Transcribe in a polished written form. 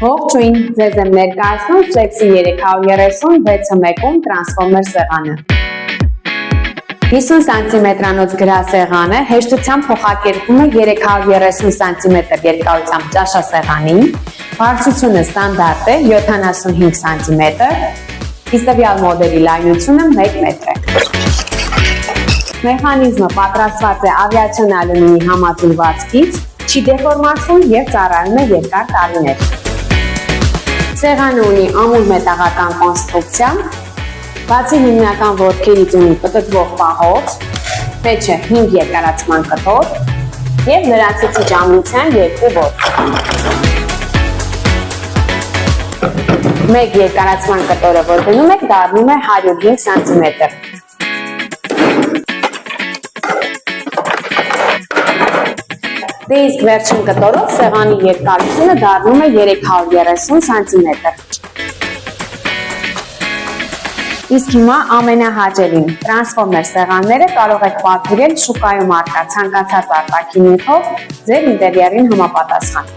Ողջույն, ձեզ եմ ներկայացնում Flexi 336-ում տրանսֆորմեր սեղանը։ 50 սանտիմետրանոց գրասեղանը հեշտությամբ փոխակերպվում է 330 սանտիմետր երկարությամբ ճաշասեղանին, բարձրությունը ստանդարտ է 75 սանտիմետր, իսկ տվյալ մոդելի լայնությունը 1 մետր է։ Մեխանիզմը պատրաստված է ավիացիոն ալյումինի համաձուլվածքից, չի դեֆորմացվում և ծառայում է երկար տարիներ։ Սեղանը ունի ամուր մետաղական կոնստրուկցիա, բացի հիմնական ոտքերից ունի պտտվող պահոց, մեջը 5 երկարացման կտոր և լրացուցիչ ամրության 2 ոտք։ Մեկ երկարացման կտորը, որ դնում եք, դառնում է 105 սանտիմետր։ Դե իսկ վերջին կտորով սեղանի երկարությունը դառնում է 330 սանտիմետր։ Իսկ հիմա ամենահաճելին, տրանսֆորմեր սեղանները կարող եք պատվիրել շուկայում առկա ցանկացած արտաքին նյութով ձեր ինտերիերին համապատասխան։